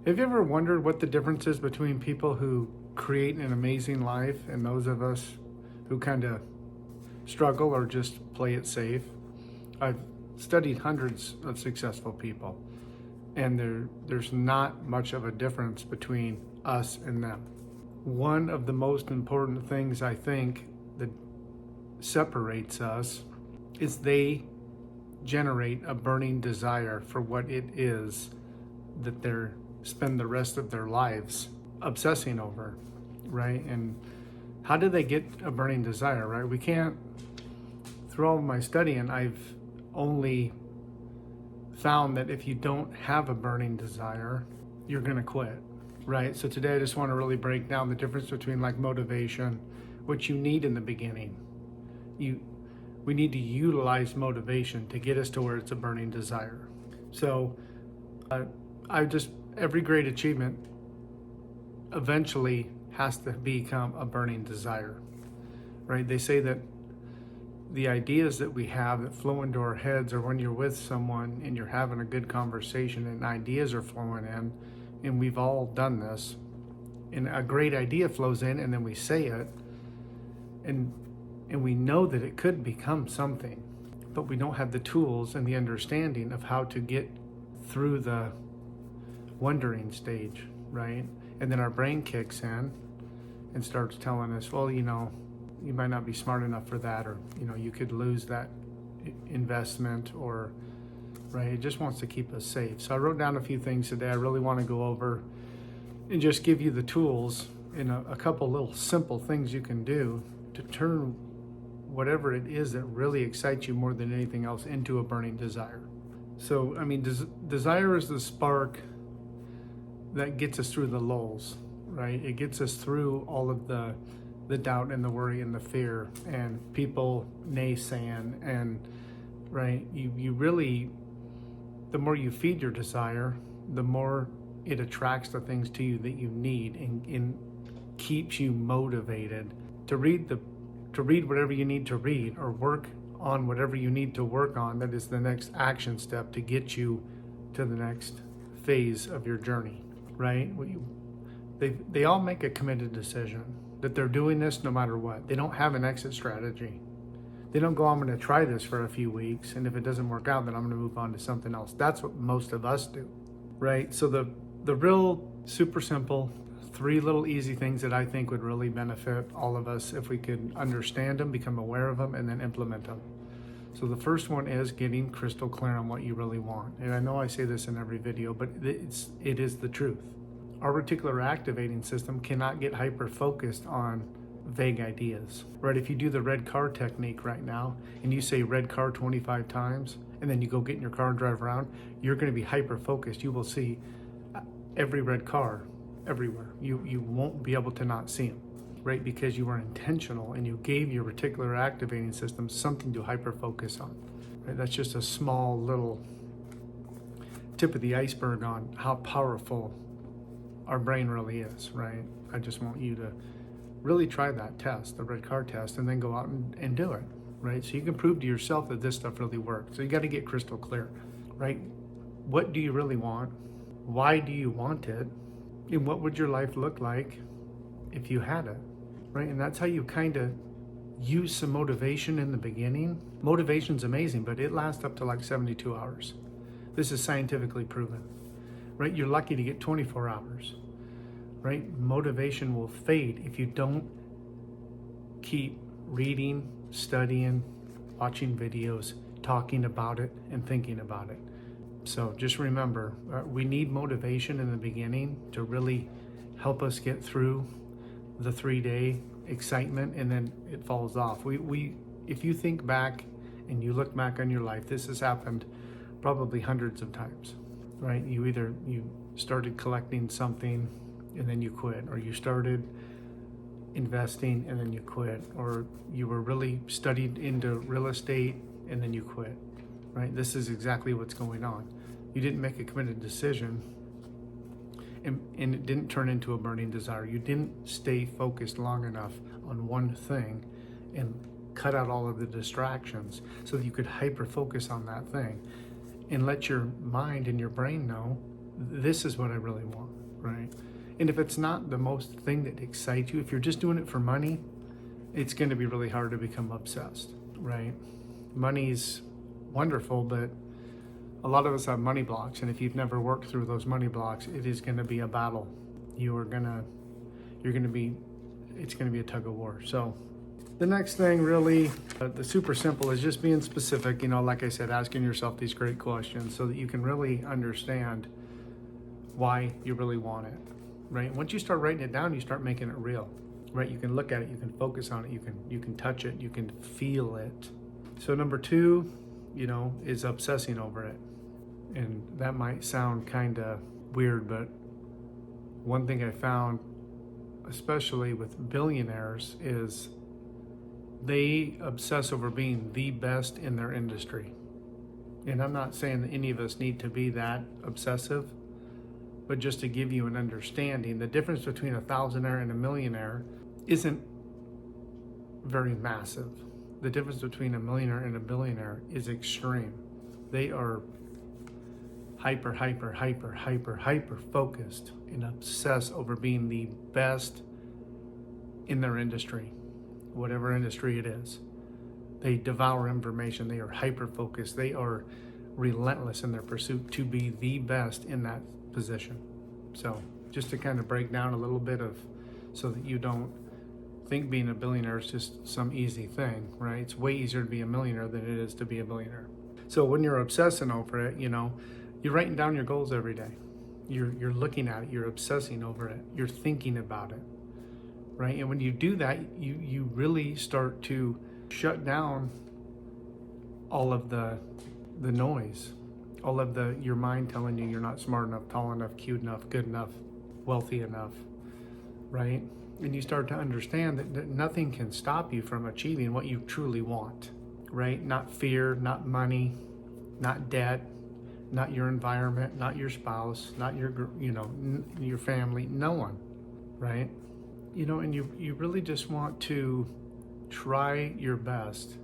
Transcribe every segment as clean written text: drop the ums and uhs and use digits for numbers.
Have you ever wondered what the difference is between people who create an amazing life and those of us who kind of struggle or just play it safe? I've studied hundreds of successful people, and there's not much of a difference between us and them. One of the most important things I think that separates us is they generate a burning desire for what it is that they're spend the rest of their lives obsessing over, right? And how do they get a burning desire, right? We can't, through all of my studying, I've only found that if you don't have a burning desire, you're gonna quit, right? So today I just want to really break down the difference between like motivation, what you need in the beginning. We need to utilize motivation to get us to where it's a burning desire. So every great achievement eventually has to become a burning desire, right? They say that the ideas that we have that flow into our heads, or when you're with someone and you're having a good conversation and ideas are flowing in, and we've all done this, and a great idea flows in and then we say it, and we know that it could become something, but we don't have the tools and the understanding of how to get through the wondering stage, right? And then our brain kicks in and starts telling us, well, you might not be smart enough for that, or you could lose that investment, or right, it just wants to keep us safe. So I wrote down a few things today I really want to go over and just give you the tools and a couple little simple things you can do to turn whatever it is that really excites you more than anything else into a burning desire. So I mean, desire is the spark that gets us through the lulls, right? It gets us through all of the doubt and the worry and the fear and people naysaying, and right, you really, the more you feed your desire, the more it attracts the things to you that you need, and keeps you motivated to read whatever you need to read, or work on whatever you need to work on. That is the next action step to get you to the next phase of your journey, right? They all make a committed decision that they're doing this no matter what. They don't have an exit strategy. They don't go, I'm going to try this for a few weeks, and if it doesn't work out, then I'm going to move on to something else. That's what most of us do, right? So the real super simple 3 little easy things that I think would really benefit all of us if we could understand them, become aware of them, and then implement them. So the first one is getting crystal clear on what you really want. And I know I say this in every video, but it is the truth. Our reticular activating system cannot get hyper-focused on vague ideas, right? If you do the red car technique right now and you say red car 25 times, and then you go get in your car and drive around, you're going to be hyper-focused. You will see every red car everywhere. You won't be able to not see them, right? Because you were intentional and you gave your reticular activating system something to hyper-focus on, right? That's just a small little tip of the iceberg on how powerful our brain really is, right? I just want you to really try that test, the red car test, and then go out and do it, right? So you can prove to yourself that this stuff really works. So you got to get crystal clear, right? What do you really want? Why do you want it? And what would your life look like if you had it, right? And that's how you kind of use some motivation in the beginning. Motivation's amazing, but it lasts up to like 72 hours. This is scientifically proven, right? You're lucky to get 24 hours, right? Motivation will fade if you don't keep reading, studying, watching videos, talking about it, and thinking about it. So just remember, we need motivation in the beginning to really help us get through the 3-day excitement, and then it falls off. If you think back and you look back on your life, this has happened probably hundreds of times, right? You started collecting something and then you quit, or you started investing and then you quit, or you were really studied into real estate and then you quit, right? This is exactly what's going on. You didn't make a committed decision, and it didn't turn into a burning desire. You didn't stay focused long enough on one thing and cut out all of the distractions so that you could hyper focus on that thing and let your mind and your brain know this is what I really want, right? And if it's not the most thing that excites you, if you're just doing it for money, it's going to be really hard to become obsessed, right? Money's wonderful, but a lot of us have money blocks, and if you've never worked through those money blocks, it is going to be a battle. It's going to be a tug of war. So the next thing, really, the super simple, is just being specific. Like I said, asking yourself these great questions so that you can really understand why you really want it, right? Once you start writing it down, you start making it real, right? You can look at it, you can focus on it, you can touch it, you can feel it. So number 2, is obsessing over it. And that might sound kind of weird, but one thing I found, especially with billionaires, is they obsess over being the best in their industry. And I'm not saying that any of us need to be that obsessive, but just to give you an understanding, the difference between a thousandaire and a millionaire isn't very massive. The difference between a millionaire and a billionaire is extreme. They are hyper focused and obsessed over being the best in their industry, whatever industry it is. They devour information. They are hyper focused. They are relentless in their pursuit to be the best in that position. So just to kind of break down a little bit so that you don't think being a billionaire is just some easy thing, right? It's way easier to be a millionaire than it is to be a billionaire. So when you're obsessing over it, you're writing down your goals every day. You're looking at it, you're obsessing over it, you're thinking about it, right? And when you do that, you really start to shut down all of the noise, all of your mind telling you you're not smart enough, tall enough, cute enough, good enough, wealthy enough, right? And you start to understand that nothing can stop you from achieving what you truly want, right? Not fear, not money, not debt, not your environment, not your spouse, not your family, no one, right? And you really just want to try your best.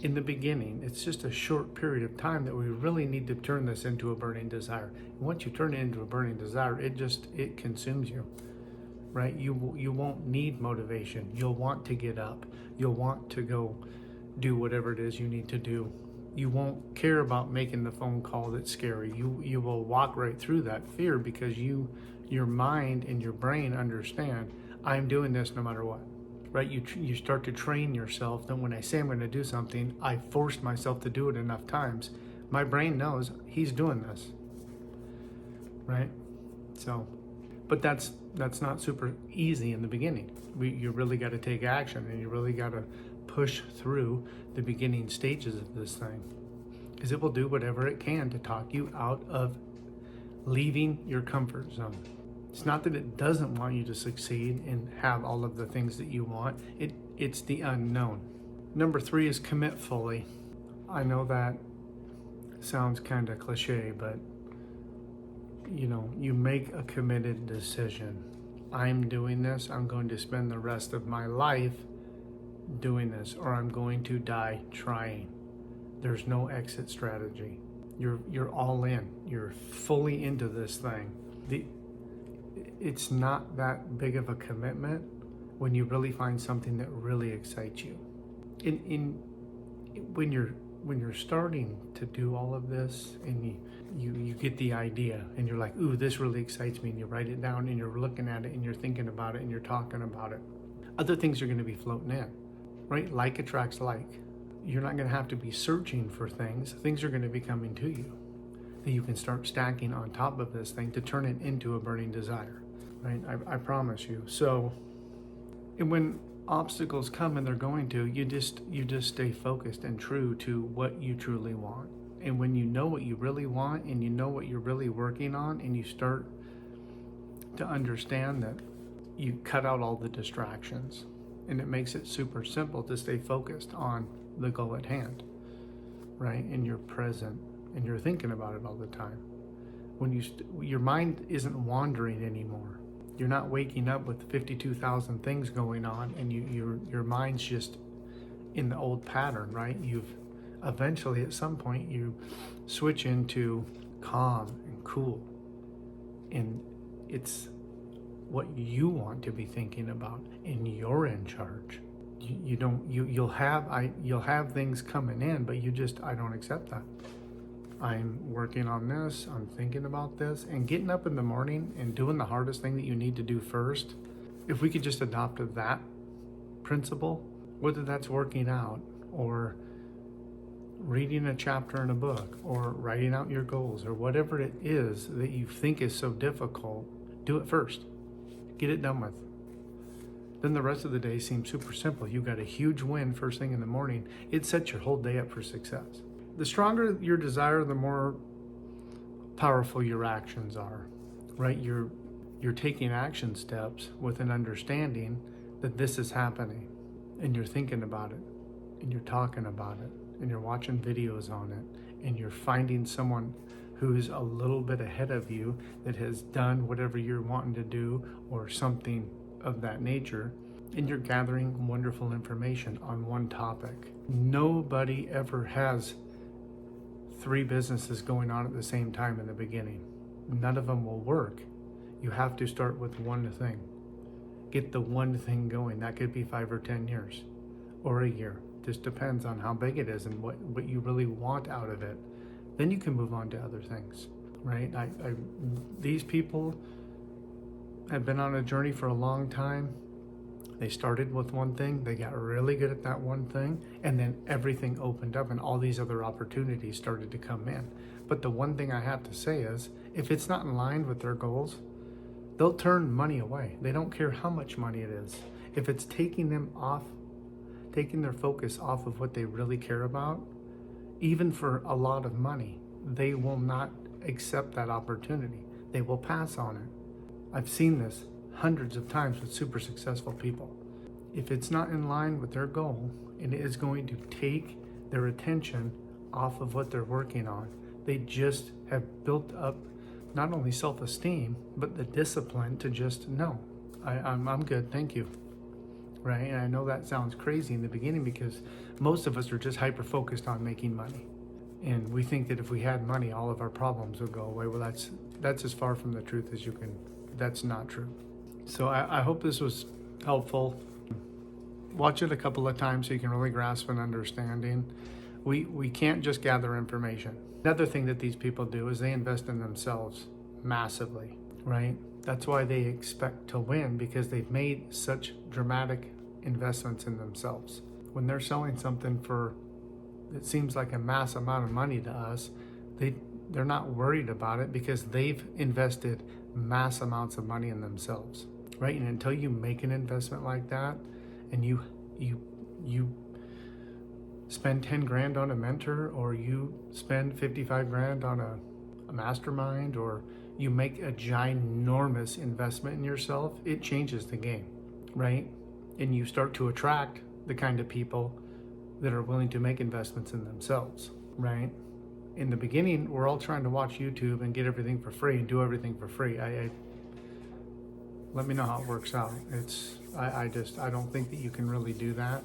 In the beginning, it's just a short period of time that we really need to turn this into a burning desire. And once you turn it into a burning desire, it consumes you, right? You won't need motivation. You'll want to get up. You'll want to go do whatever it is you need to do. You won't care about making the phone call that's scary. You will walk right through that fear because your mind and your brain understand, I'm doing this no matter what, right? You start to train yourself that when I say I'm going to do something, I forced myself to do it enough times. My brain knows he's doing this, right? So, but that's not super easy in the beginning. You really got to take action, and you really got to push through the beginning stages of this thing, because it will do whatever it can to talk you out of leaving your comfort zone. It's not that it doesn't want you to succeed and have all of the things that you want. It's the unknown. Number 3 is commit fully. I know that sounds kind of cliche, but you make a committed decision. I'm doing this. I'm going to spend the rest of my life doing this, or I'm going to die trying. There's no exit strategy. You're all in. You're fully into this thing. It's not that big of a commitment when you really find something that really excites you. When you're starting to do all of this, and you get the idea, and you're like, ooh, this really excites me, and you write it down, and you're looking at it, and you're thinking about it, and you're talking about it. Other things are going to be floating in, right? Like attracts like. You're not going to have to be searching for things. Things are going to be coming to you that you can start stacking on top of this thing to turn it into a burning desire, right? I promise you. So, and when obstacles come, and they're going to, you just stay focused and true to what you truly want. And when you know what you really want, and you know what you're really working on, and you start to understand that, you cut out all the distractions, and it makes it super simple to stay focused on the goal at hand, right? And you're present, and you're thinking about it all the time. When your mind isn't wandering anymore. You're not waking up with 52,000 things going on, and your mind's just in the old pattern, right? You've eventually, at some point, you switch into calm and cool. And it's what you want to be thinking about, and you're in charge. You'll have things coming in, but I don't accept that. I'm working on this, I'm thinking about this, and getting up in the morning and doing the hardest thing that you need to do first. If we could just adopt that principle, whether that's working out or reading a chapter in a book or writing out your goals or whatever it is that you think is so difficult, do it first. Get it done with. Then the rest of the day seems super simple. You got a huge win first thing in the morning. It sets your whole day up for success. The stronger your desire, the more powerful your actions are, right? You're taking action steps with an understanding that this is happening, and you're thinking about it, and you're talking about it, and you're watching videos on it, and you're finding someone who's a little bit ahead of you that has done whatever you're wanting to do or something of that nature, and you're gathering wonderful information on one topic. Nobody ever has 3 businesses going on at the same time in the beginning. None of them will work. You have to start with one thing. Get the one thing going. That could be 5 or 10 years or a year. Just depends on how big it is and what you really want out of it. Then you can move on to other things, right? These people have been on a journey for a long time. They started with one thing, they got really good at that one thing, and then everything opened up and all these other opportunities started to come in. But the one thing I have to say is, if it's not in line with their goals, they'll turn money away. They don't care how much money it is. If it's taking their focus off of what they really care about, even for a lot of money, they will not accept that opportunity. They will pass on it. I've seen this hundreds of times with super successful people. If it's not in line with their goal and it is going to take their attention off of what they're working on, they just have built up not only self-esteem, but the discipline to just, no, I'm good, thank you. Right? And I know that sounds crazy in the beginning because most of us are just hyper-focused on making money. And we think that if we had money, all of our problems would go away. Well, that's as far from the truth as you can. That's not true. So I hope this was helpful. Watch it a couple of times so you can really grasp an understanding. We can't just gather information. Another thing that these people do is they invest in themselves massively, right? That's why they expect to win, because they've made such dramatic investments in themselves. When they're selling something for, it seems like a mass amount of money to us, they're not worried about it because they've invested mass amounts of money in themselves, right? And until you make an investment like that and you spend 10 grand on a mentor, or you spend 55 grand on a mastermind, or you make a ginormous investment in yourself, it changes the game, right? And you start to attract the kind of people that are willing to make investments in themselves, right? In the beginning, we're all trying to watch YouTube and get everything for free and do everything for free. Let me know how it works out. I don't think that you can really do that.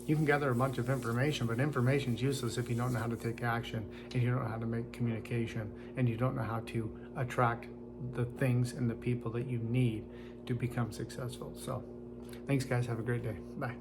You can gather a bunch of information, but information is useless if you don't know how to take action, and you don't know how to make communication, and you don't know how to attract the things and the people that you need to become successful. So thanks, guys. Have a great day. Bye.